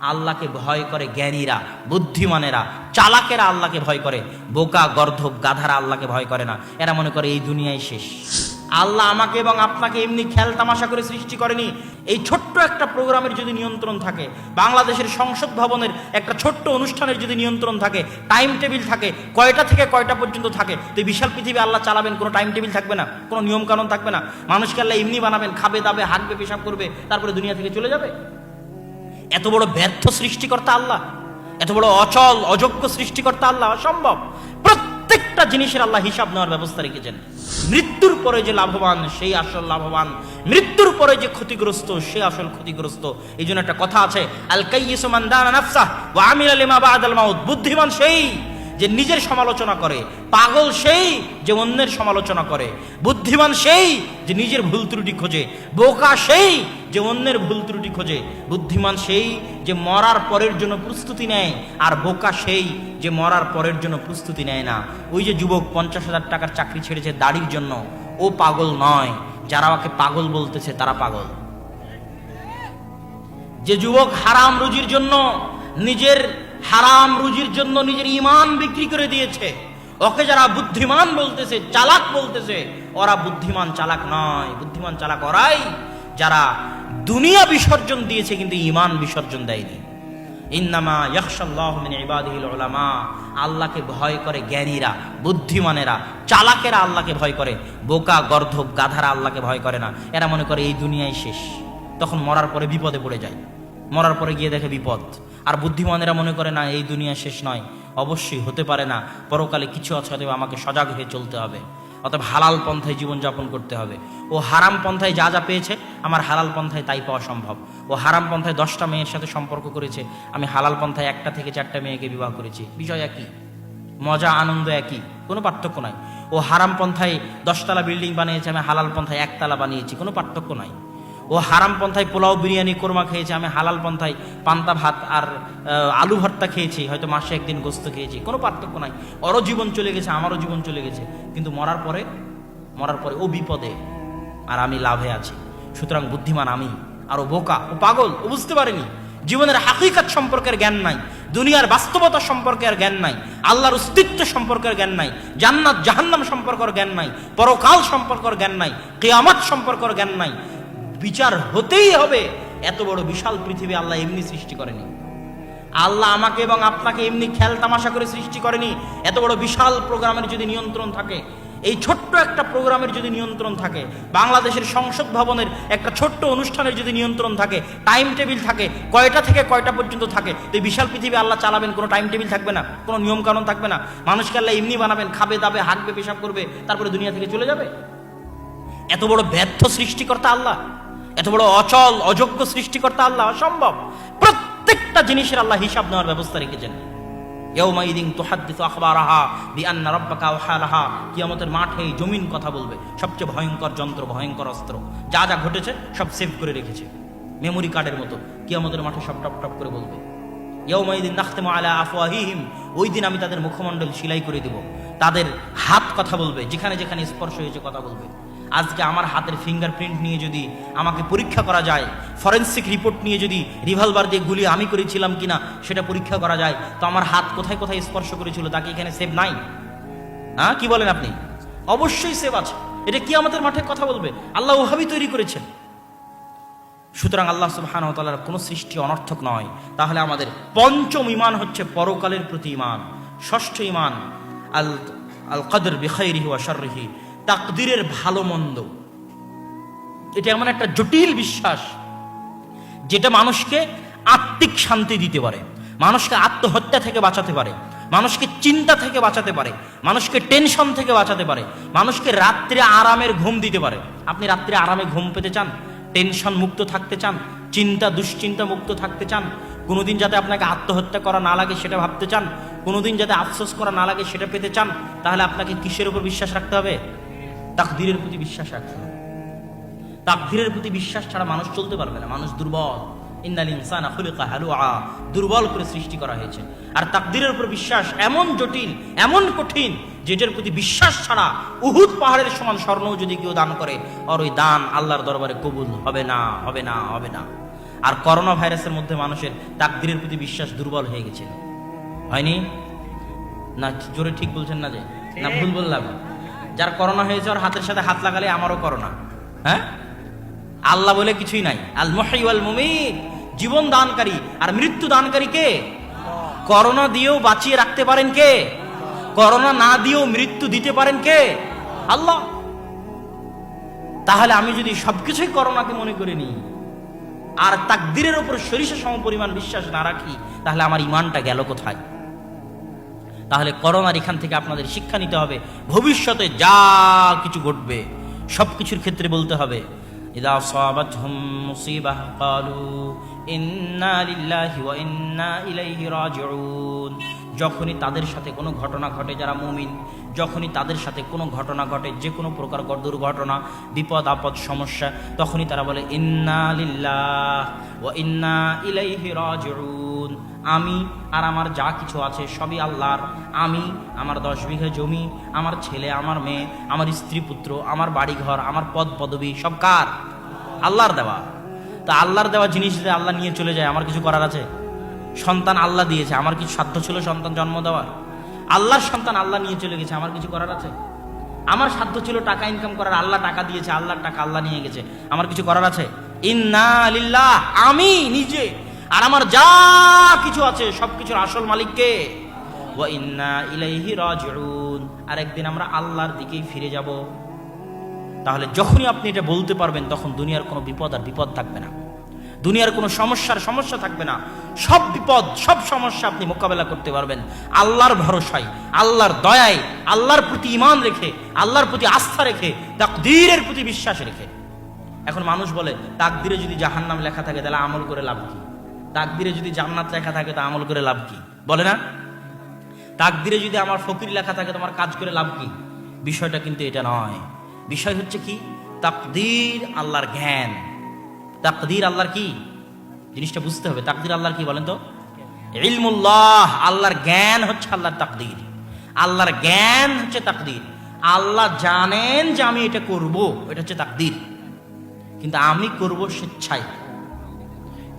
আল্লাহকে ভয় করে জ্ঞানীরা, বুদ্ধিমানেরা, চালাকেরা আল্লাহকে ভয় করে, বোকা গর্ধব গাধারা আল্লাহকে ভয় করে না। এরা মনে করে এই দুনিয়ায় শেষ। আল্লাহ আমাকে এবং আপনাকে এমনি খেল তামাশা করে সৃষ্টি করেনি। এই ছোট্ট একটা প্রোগ্রামের যদি নিয়ন্ত্রণ থাকে, বাংলাদেশের সংসদ ভবনের একটা ছোট্ট অনুষ্ঠানের যদি নিয়ন্ত্রণ থাকে, টাইম টেবিল থাকে, কয়টা থেকে কয়টা পর্যন্ত থাকে, তো এই বিশাল পৃথিবী আল্লাহ চালাবেন, কোনো টাইম টেবিল থাকবে না, কোনো নিয়ম কানুন থাকবে না। মানুষকে আল্লাহ এমনি বানাবেন, খাবে দাবে, হাঁটবে, পেশাব করবে, তারপরে দুনিয়া থেকে চলে যাবে। এত বড় ব্যর্থ সৃষ্টিকর্তা আল্লাহ, এত বড় অচল অযোগ্য সৃষ্টিকর্তা আল্লাহ, অসম্ভব। প্রত্যেকটা জিনিসের আল্লাহ হিসাব নেওয়ার ব্যবস্থা রেখেছেন। মৃত্যুর পরে যে লাভবান সেই আসল লাভবান, মৃত্যুর পরে যে ক্ষতিগ্রস্ত সে আসল ক্ষতিগ্রস্ত। এই জন্য একটা কথা আছে, আল কাইয়িসু মান দানা নাফসাহ ওয়া আমিলা লিমা বা'দাল মাউত। বুদ্ধিমান সেই যে নিজের সমালোচনা করে, পাগল সেই যে অন্যের সমালোচনা করে, বুদ্ধিমান সেই যে নিজের ভুল ত্রুটি খোঁজে, বোকা সেই যে অন্যের ভুল ত্রুটি খোঁজে, বুদ্ধিমান সেই যে মরার পরের জন্য প্রস্তুতি নেয়, আর বোকা সেই যে মরার পরের জন্য প্রস্তুতি নেয় না। ওই যে যুবক 50,000 টাকার চাকরি ছেড়েছে দাড়ির জন্য, ও পাগল নয়, যারা ওকে পাগল বলতেছে তারা পাগল। যে যুবক হারাম রুজির জন্য নিজের ঈমান বিক্রি করে দিয়েছে, ওকে যারা বুদ্ধিমান বলতেছে, চালাক বলতেছে, ওরা বুদ্ধিমান চালাক নয়। বুদ্ধিমান চালাক ওরাই যারা দুনিয়া বিসর্জন দিয়েছে কিন্তু ঈমান বিসর্জন দেয়নি। ইন্নামা ইয়াখশাল্লাহু মিন ইবাদিহিল উলামা। আল্লাহকে ভয় করে জ্ঞানীরা, বুদ্ধিমানেরা, চালাকেরা আল্লাহকে ভয় করে, বোকা গর্ধব গাধারা আল্লাহকে ভয় করে না। এরা মনে করে এই দুনিয়ায় শেষ, তখন মরার পরে বিপদে পড়ে যায়, মরার পরে গিয়ে দেখে বিপদ। আর বুদ্ধিমানেরা মনে করে না, এই দুনিয়া শেষ নয়, অবশ্যই হতে পারে না, পরকালে কিছু আছে, অতএব আমাকে সজাগ হয়ে চলতে হবে, অতএব হালাল পন্থায় জীবনযাপন করতে হবে। ও হারাম পন্থায় যা যা পেয়েছে আমার হালাল পন্থায় তাই পাওয়া সম্ভব। ও হারাম পন্থায় 10টা মেয়ের সাথে সম্পর্ক করেছে, আমি হালাল পন্থায় 1টা থেকে 4টা মেয়েকে বিবাহ করেছি, বিষয় একই, মজা আনন্দ একই, কোনো পার্থক্য নাই। ও হারাম পন্থায় 10তলা বিল্ডিং বানিয়েছে, আমি হালাল পন্থায় 1তলা বানিয়েছি, কোনো পার্থক্য নাই। ও হারাম পন্থায় পোলাও বিরিয়ানি কোরমা খেয়েছে, আমি হালাল পন্থায় পান্তা ভাত আর আলু ভর্তা খেয়েছি, হয়তো মাসে একদিন গোস্ত খেয়েছি, কোনো পার্থক্য নাই। ওরও জীবন চলে গেছে, আমারও জীবন চলে গেছে, কিন্তু মরার পরে ও বিপদে আর আমি লাভে আছি। সুতরাং বুদ্ধিমান আমি, আর ও বোকা, ও পাগল, ও বুঝতে পারেনি, জীবনের হাকিকত সম্পর্কের জ্ঞান নাই, দুনিয়ার বাস্তবতা সম্পর্কের জ্ঞান নাই, আল্লাহর অস্তিত্ব সম্পর্কের জ্ঞান নাই, জান্নাত জাহান্নাম সম্পর্কের জ্ঞান নাই, পরকাল সম্পর্কের জ্ঞান নাই, কিয়ামত সম্পর্কের জ্ঞান নাই। বিচার হতেই হবে। এত বড় বিশাল পৃথিবী আল্লাহ এমনি সৃষ্টি করেনি। আল্লাহ আমাকে এবং আপনাকে এমনি খেল তামাশা করে সৃষ্টি করেনি। এত বড় বিশাল প্রোগ্রামের যদি নিয়ন্ত্রণ থাকে, এই ছোট্ট একটা প্রোগ্রামের যদি নিয়ন্ত্রণ থাকে, বাংলাদেশের সংসদ ভবনের একটা ছোট্ট অনুষ্ঠানের যদি নিয়ন্ত্রণ থাকে, টাইম টেবিল থাকে, কয়টা থেকে কয়টা পর্যন্ত থাকে, তো এই বিশাল পৃথিবী আল্লাহ চালাবেন, কোনো টাইম টেবিল থাকবে না, কোনো নিয়ম কানুন থাকবে না। মানুষকে আল্লাহ এমনি বানাবেন, খাবে দাবে, হাঁটবে, পেশাব করবে, তারপরে দুনিয়া থেকে চলে যাবে। এত বড় ব্যর্থ সৃষ্টিকর্তা আল্লাহ, এত বড় অচল অযোগ্য সৃষ্টিকর্তা আল্লাহ, অসম্ভব। প্রত্যেকটা জিনিসের আল্লাহ হিসাব নেওয়ার ব্যবস্থা রেখেছেন। ইয়াউমাইদিন তুহাদ্দিসু আখবারাহা বিআন্না রাব্বাকা আওহালাহা। কিয়ামতের মাঠে জমিন কথা বলবে, সবচেয়ে ভয়ঙ্কর যন্ত্র, ভয়ঙ্কর অস্ত্র, যা যা ঘটেছে সব সেভ করে রেখেছে মেমোরি কার্ডের মতো। কিয়ামতের মাঠে সব টপ টপ করে বলবে। ইয়াউমাইদিন নাখতিমু আলা আফওয়াহিহিম। ওই দিন আমি তাদের মুখমণ্ডল সেলাই করে দিব, তাদের হাত কথা বলবে, যেখানে যেখানে স্পর্শ হয়েছে কথা বলবে। আজকে আমার হাতের ফিঙ্গারপ্রিন্ট নিয়ে যদি আমাকে পরীক্ষা করা যায়, ফরেনসিক রিপোর্ট নিয়ে যদি রিভলভার দিয়ে গুলি আমি করেছিলাম কিনা সেটা পরীক্ষা করা যায়, তো আমার হাত কোথায় কোথায় স্পর্শ করেছিল তাকে এখানে সেভ নাই? হ্যাঁ, কি বলেন আপনি? অবশ্যই সেভ আছে। এটা কিয়ামতের মাঠে কথা বলবে। আল্লাহ ওভাবেই তৈরি করেছেন। সুতরাং আল্লাহ সুবহানাহু ওয়া তাআলার কোনো সৃষ্টি অনর্থক নয়। তাহলে আমাদের পঞ্চম ঈমান হচ্ছে পরকালের প্রতি ঈমান। ষষ্ঠ ঈমান আল কদর বিখাইরিহি ওয়া শাররিহি, তাকদীরের ভালো মন্দ। এটা এমন একটা জটিল বিশ্বাস যেটা মানুষকে আত্মিক শান্তি দিতে পারে, মানুষকে আত্মহত্যা থেকে বাঁচাতে পারে, মানুষকে চিন্তা থেকে বাঁচাতে পারে, মানুষকে টেনশন থেকে বাঁচাতে পারে, মানুষকে রাত্রে আরামের ঘুম দিতে পারে। আপনি রাত্রে আরামে ঘুম পেতে চান, টেনশন মুক্ত থাকতে চান, চিন্তা দুশ্চিন্তা মুক্ত থাকতে চান, কোনোদিন যাতে আপনাকে আত্মহত্যা করা না লাগে সেটা ভাবতে চান, কোনোদিন যাতে আফসোস করা না লাগে সেটা পেতে চান, তাহলে আপনাকে কিসের উপর বিশ্বাস রাখতে হবে? তাকদীরের প্রতি বিশ্বাস রাখতে হবে। তাকদীরের প্রতি বিশ্বাস ছাড়া মানুষ চলতে পারবে না। মানুষ দুর্বল। ইন্নাল ইনসানা খুলিকা হালুআ, দুর্বল করে সৃষ্টি করা হয়েছে। আর তাকদীরের উপর বিশ্বাস এমন জটিল, এমন কঠিন, যেটার প্রতি বিশ্বাস ছাড়া উহুদ পাহাড়ের সমান স্বর্ণ যদি কেউ দান করে, আর ওই দান আল্লাহর দরবারে কবুল হবে না, হবে না, হবে না। আর করোনা ভাইরাসের মধ্যে মানুষের তাকদীরের প্রতি বিশ্বাস দুর্বল হয়ে গেছিল, হয়নি না? জোরে ঠিক বলছেন না? যে না ভুল বললাম? যার করোনা হয়েছে ওর হাতের সাথে হাত লাগালে আমারও করোনা। হ্যাঁ, আল্লাহ বলে কিছুই নাই। আল মুহয়ি ওয়াল মুমীত, জীবন দানকারী আর মৃত্যু দানকারী কে? করোনা দিয়েও বাঁচিয়ে রাখতে পারেন কে? করোনা না দিয়েও মৃত্যু দিতে পারেন কে? আল্লাহ। তাহলে আমি যদি সবকিছুই করোনাকে মনে করে নিই আর তাকদীরের উপর সরিষা সমপরিমাণ বিশ্বাস না রাখি, তাহলে আমার ইমানটা গেল কোথায়? তাহলে করোনার এখান থেকে আপনাদের শিক্ষা নিতে হবে, ভবিষ্যতে যা কিছু ঘটবে সবকিছুর ক্ষেত্রে বলতে হবে ইযা আসাবাতহুম মুসিবাহ ক্বালু ইন্না লিল্লাহি ওয়া ইন্না ইলাইহি রাজিউন। যখনই তাদের সাথে কোনো ঘটনা ঘটে, যারা মুমিন, যখনই তাদের সাথে কোনো ঘটনা ঘটে, যে কোনো প্রকার দুর্ঘটনা, বিপদ আপদ, সমস্যা, তখনই তারা বলে ইন্না লিল্লাহি ওয়া ইন্না ইলাইহি রাজিউন। আমি আর আমার যা কিছু আছে সবই আল্লাহর। আমি, আমার 10 বিঘা জমি, আমার ছেলে, আমার মেয়ে, আমার স্ত্রী পুত্র, আমার বাড়িঘর, আমার পদ পদবি সব কার? আল্লাহর দেওয়া। তা আল্লাহর দেওয়া জিনিস যদি আল্লাহ নিয়ে চলে যায়, আমার কিছু করার আছে? সন্তান আল্লাহ দিয়েছে, আমার কিছু সাধ্য ছিল সন্তান জন্ম দেওয়ার? আল্লাহর সন্তান আল্লাহ নিয়ে চলে গেছে, আমার কিছু করার আছে? আমার সাধ্য ছিল টাকা ইনকাম করার, আল্লাহ টাকা দিয়েছে, আল্লাহর টাকা আল্লাহ নিয়ে গেছে, আমার কিছু করার আছে? ইন্না লিল্লাহ, আমি নিজে আর আমার যা কিছু আছে সবকিছুর আসল মালিক কে? ওয়া ইন্না ইলাইহি রাজিউন। আর একদিন আমরা আল্লাহর দিকেই ফিরে যাব। তাহলে যখনই আপনি এটা বলতে পারবেন, তখন দুনিয়ার কোনো বিপদ আর বিপদ থাকবে না, দুনিয়ার কোনো সমস্যা থাকবে না। সব বিপদ, সব সমস্যা আপনি মোকাবেলা করতে পারবেন আল্লাহর ভরসায়, আল্লাহর দয়ায়, আল্লাহর প্রতি ঈমান রেখে, আল্লাহর প্রতি আস্থা রেখে, তাকদীরের প্রতি বিশ্বাস রেখে। এখন মানুষ বলে তাকদীরে যদি জাহান্নাম লেখা থাকে তাহলে আমল করে লাভ কি? তাকদীরে যদি জান্নাত লেখা থাকে তা আমল করে লাভ কি? বলে না? তাকদীরে যদি আমার ফকির লেখা থাকে তোমার কাজ করে লাভ কি? বিষয়টা কিন্তু এটা নয়। বিষয় হচ্ছে কি? তাকদীর আল্লাহর জ্ঞান। তাকদীর আল্লাহর কি জিনিসটা বুঝতে হবে। তাকদীর আল্লাহর কি বলেন তো? ইলমুল্লাহ, আল্লাহর জ্ঞান হচ্ছে আল্লাহর তাকদীর। আল্লাহর জ্ঞান হচ্ছে তাকদীর। আল্লাহ জানেন যে আমি এটা করব, এটা হচ্ছে তাকদীর, কিন্তু আমি করব স্বেচ্ছায়।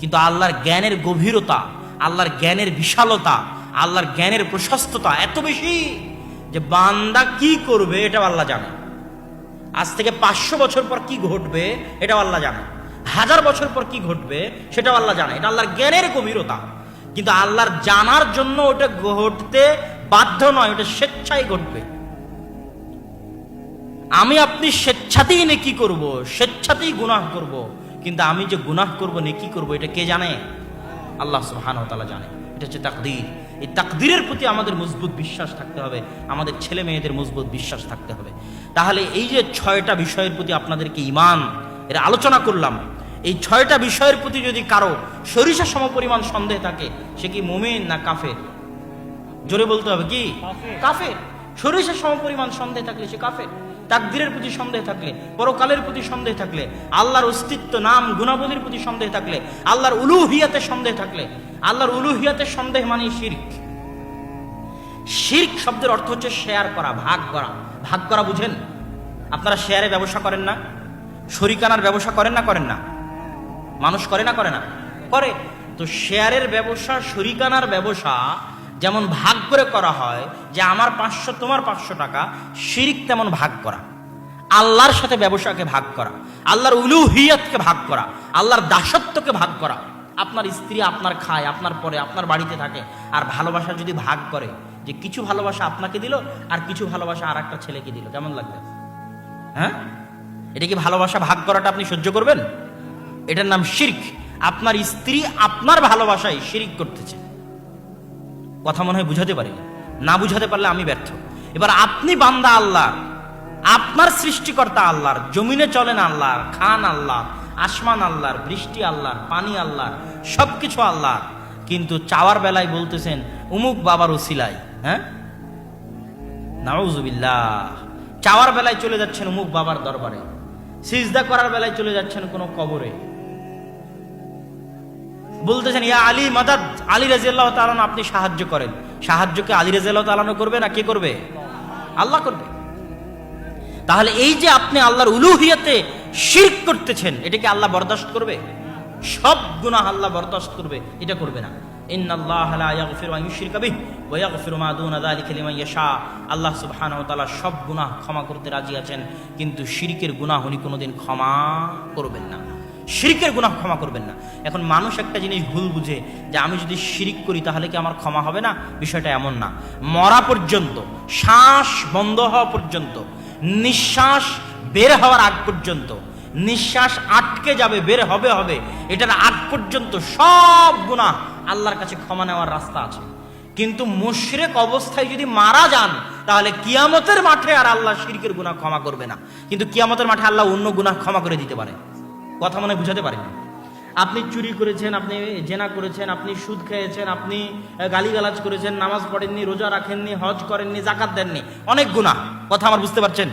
কিন্তু আল্লাহর জ্ঞানের গভীরতা, আল্লাহর জ্ঞানের বিশালতা, আল্লাহর জ্ঞানের প্রশস্ততা এত বেশি যে বান্দা কি করবে এটাও আল্লাহ জানে। আজ থেকে 500 বছর পর কি ঘটবে এটাও আল্লাহ জানে, 1000 বছর পর কি ঘটবে সেটাও আল্লাহ জানে। এটা আল্লাহর জ্ঞানের গভীরতা। কিন্তু আল্লাহর জানার জন্য ওটা ঘটতে বাধ্য নয়, ওটা স্বেচ্ছায় ঘটবে। আমি আপনি স্বেচ্ছাতেই নেকি করব, স্বেচ্ছাতেই গুনাহ করব, কিন্তু আমি যে গুনাহ করব, নেকি করব, এটা কে জানে? আল্লাহ সুবহানাহু ওয়া তাআলা জানে। এটা হচ্ছে তাকদীর। এই তাকদীরের প্রতি আমাদের মজবুত বিশ্বাস থাকতে হবে, আমাদের ছেলে মেয়েদের মজবুত বিশ্বাস থাকতে হবে। তাহলে এই যে 6টা বিষয়ের প্রতি আপনাদেরকে ঈমান এর আলোচনা করলাম, এই 6টা বিষয়ের প্রতি যদি কারো সরিষা সমপরিমাণ সন্দেহ থাকে, সে কি মুমিন না কাফের? জোরে বলতে হবে, কি? কাফের। সরিষা সমপরিমাণ সন্দেহ থাকলে সে কাফের। তাকদীরের প্রতি সন্দেহ থাকলে, পরকালের প্রতি সন্দেহ থাকলে, আল্লাহর অস্তিত্ব, নাম, গুণাবলীর প্রতি সন্দেহ থাকলে, আল্লাহর উলুহিয়াতে সন্দেহ থাকলে, আল্লাহর উলুহিয়াতে সন্দেহ মানে শিরক। শিরক শব্দের অর্থ হচ্ছে শেয়ার করা, ভাগ করা। ভাগ করা বুঝেন? আপনারা শেয়ারে ব্যবসা করেন না? শরিকানার ব্যবসা করেন না? করেন না? মানুষ করে না? করে না? করে। তো শেয়ারের ব্যবসা, শরিকানার ব্যবসা যেমন ভাগ করে করা হয়, যে আমার 500 তোমার 500 টাকা, শিরক তেমন ভাগ করা। আল্লাহর সাথে ব্যবসাকে ভাগ করা, আল্লাহর উলুহিয়াতকে ভাগ করা, আল্লাহর দাসত্বকে ভাগ করা। আপনার স্ত্রী আপনার খায়, আপনার পরে, আপনার বাড়িতে থাকে, আর ভালোবাসা যদি ভাগ করে, যে কিছু ভালোবাসা আপনাকে দিল আর কিছু ভালোবাসা আর একটা ছেলেকে দিল, কেমন লাগবে? হ্যাঁ, এটা কি ভালোবাসা ভাগ করাটা আপনি সহ্য করবেন? এটার নাম শিরক। আপনার স্ত্রী আপনার ভালোবাসায় শিরক করতেছে। কথা মনে হয় বুঝাতে পারি না? বুঝাতে পারলে আমি ব্যর্থ। এবার আপনি বান্দা আল্লাহ, আপনার সৃষ্টিকর্তা আল্লাহর, জমিনে চলেন আল্লাহর, খান আল্লাহ, আসমান আল্লাহর, বৃষ্টি আল্লাহর, পানি আল্লাহর, সবকিছু আল্লাহর, কিন্তু চাওয়ার বেলায় বলতেছেন উমুক বাবার ওসিলায়। হ্যাঁ, নাউযুবিল্লাহ। চাওয়ার বেলায় চলে যাচ্ছেন উমুক বাবার দরবারে, সিজদা করার বেলায় চলে যাচ্ছেন কোনো কবরে, বলতেছেন ইয়া আলী মাদাদ, আলী রাদিয়াল্লাহু তাআলা আপনি সাহায্য করেন। সাহায্যকে আলী রাদিয়াল্লাহু তাআলা করবে না কে করবে? আল্লাহ করবে। তাহলে এই যে আপনি আল্লাহর উলুহিয়াতে শিরক করতেছেন, এটা কি আল্লাহ বরদাস্ত করবে? সব গুনাহ আল্লাহ বরদাস্ত করবে, এটা করবে না। ইন্নাল্লাহা লা ইয়াগফিরু আন ইউশরিকা বিহি ওয়া ইয়াগফিরু মা দুনা যালিকা লিমান ইয়াশা। আল্লাহ সুবহানাহু ওয়া তাআলা সব গুনাহ ক্ষমা করতে রাজি আছেন, কিন্তু শিরকের গুনাহ উনি কোনোদিন ক্ষমা করবেন না। শিরকের গুনাহ ক্ষমা করবেন না। এখন মানুষ একটা জিনিস ভুল বুঝে যে আমি যদি শিরিক করি তাহলে কি আমার ক্ষমা হবে না? বিষয়টা এমন না। মরা পর্যন্ত, শ্বাস বন্ধ হওয়া পর্যন্ত, নিঃশ্বাস বের হওয়ার আগ পর্যন্ত, নিঃশ্বাস আটকে যাবে বের হবে হবে এটার আগ পর্যন্ত সব গুনাহ আল্লাহর কাছে ক্ষমা নেওয়ার রাস্তা আছে। কিন্তু মুশরিক অবস্থায় যদি মারা যান তাহলে কিয়ামতের মাঠে আর আল্লাহ শিরকের গুনাহ ক্ষমা করবে না, কিন্তু কিয়ামতের মাঠে আল্লাহ অন্য গুনাহ ক্ষমা করে দিতে পারে। কথা মনে বুঝাতে পারেন? আপনি চুরি করেছেন, আপনি জেনা করেছেন, আপনি সুদ খেয়েছেন, আপনি গালিগালাজ করেছেন, নামাজ পড়েননি, রোজা রাখেননি, হজ করেননি, জাকাত দেননি, অনেক গুনাহ। কথা আমার বুঝতে পারছেন?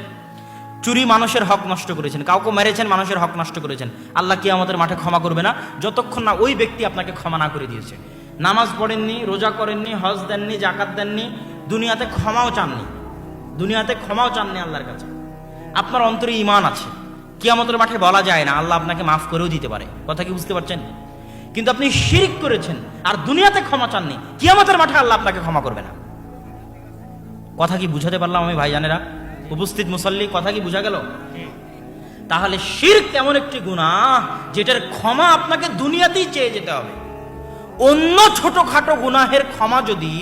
চুরি, মানুষের হক নষ্ট করেছেন, কাউকে মেরেছেন, মানুষের হক নষ্ট করেছেন, আল্লাহ কিয়ামতের মাঠে ক্ষমা করবে না যতক্ষণ না ওই ব্যক্তি আপনাকে ক্ষমা না করে দিয়েছে। নামাজ পড়েননি, রোজা করেননি, হজ দেননি, জাকাত দেননি, দুনিয়াতে ক্ষমাও চাননি, দুনিয়াতে ক্ষমাও চাননি আল্লাহর কাছে, আপনার অন্তরে ঈমান আছে, কিয়ামতের মাঠে বলা যায় না আল্লাহ আপনাকে মাফ করেও দিতে পারে। কথা কি বুঝতে পারছেন? কিন্তু আপনি শিরক করেছেন আর দুনিয়াতে ক্ষমা চাননি, কিয়ামতের মাঠে আল্লাহ আপনাকে ক্ষমা করবে না। কথা কি বুঝাতে পারলাম আমি ভাইজানেরা? উপস্থিত মুসাল্লি, কথা কি বুঝা গেল? তাহলে শিরক এমন একটি গুনাহ যেটার ক্ষমা আপনাকে দুনিয়াতেই চেয়ে যেতে হবে। অন্য ছোটখাটো গুনাহের ক্ষমা যদি,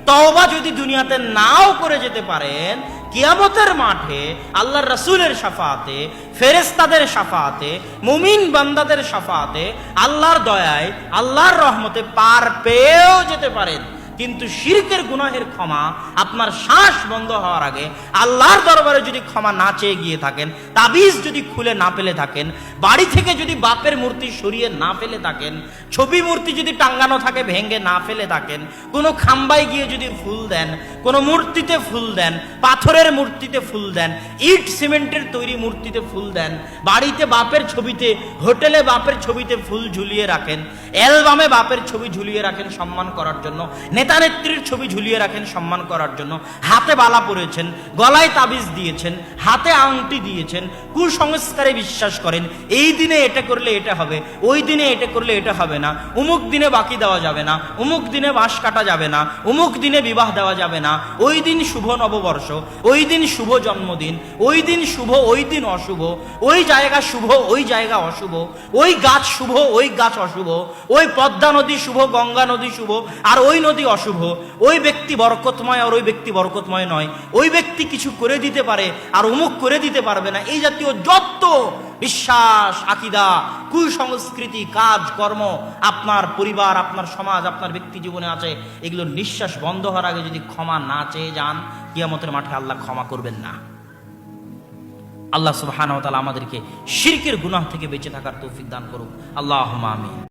তওবা যদি দুনিয়াতে নাও করে যেতে পারেন, কিয়ামতের মাঠে আল্লাহর রাসূলের শাফাআতে, ফেরেশতাদের শাফাআতে, মুমিন বান্দাদের শাফাআতে, আল্লাহর দয়ায়, আল্লাহর রহমতে পার পেয়েও যেতে পারেন। কিন্তু শিরকের গুনাহের ক্ষমা আপনার শ্বাস বন্ধ হওয়ার আগে আল্লাহর দরবারে যদি ক্ষমা না চেয়ে গিয়ে থাকেন, তাবিজ যদি খুলে না ফেলে থাকেন, বাড়ি থেকে যদি বাপের মূর্তি সরিয়ে না ফেলে থাকেন, ছবি মূর্তি যদি টাঙ্গানো থাকে ভেঙে না ফেলে থাকেন, কোনো খাম্বায় গিয়ে যদি ফুল দেন, কোনো মূর্তিতে ফুল দেন, পাথরের মূর্তিতে ফুল দেন, ইট সিমেন্টের তৈরি মূর্তিতে ফুল দেন, বাড়িতে বাপের ছবিতে, হোটেলে বাপের ছবিতে ফুল ঝুলিয়ে রাখেন, অ্যালবামে বাপের ছবি ঝুলিয়ে রাখেন সম্মান করার জন্য, নেতা নেত্রীর ছবি ঝুলিয়ে রাখেন সম্মান করার জন্য, হাতে বালা পরেছেন, গলায় তাবিজ দিয়েছেন, হাতে আংটি দিয়েছেন, কুসংস্কারে বিশ্বাস করেন, এই দিনে এটা করলে এটা হবে, ওই দিনে এটা করলে এটা হবে না, অমুক দিনে বাকি দেওয়া যাবে না, অমুক দিনে বাঁশ কাটা যাবে না, অমুক দিনে বিবাহ দেওয়া যাবে না, ওই দিন শুভ নববর্ষ, ওই দিন শুভ জন্মদিন, ওই দিন শুভ, ওই দিন অশুভ, ওই জায়গা শুভ, ওই জায়গা অশুভ, ওই গাছ শুভ, ওই গাছ অশুভ, ওই পদ্মা নদী শুভ, গঙ্গা নদী শুভ, আর ওই নদী অশুভ, ওই ব্যক্তি বরকতময় আর ওই ব্যক্তি বরকতময় নয়, ওই ব্যক্তি কিছু করে দিতে পারে আর অমুক করে দিতে পারবে না, এই জাতীয় যত বিশ্বাস, আকীদা, কুসংস্কৃতি, কাজ কর্ম আপনার পরিবার, আপনার সমাজ, আপনার ব্যক্তি জীবনে আছে, এগুলোর নিঃশ্বাস বন্ধ হওয়ার আগে যদি ক্ষমা না চেয়ে যান, কিয়ামতের মাঠে আল্লাহ ক্ষমা করবেন না। আল্লাহ সুবহানাহু ওয়া তাআলা আমাদেরকে শিরকের গুনাহ থেকে বেঁচে থাকার তৌফিক দান করুন। আল্লাহুম্মা আমিন।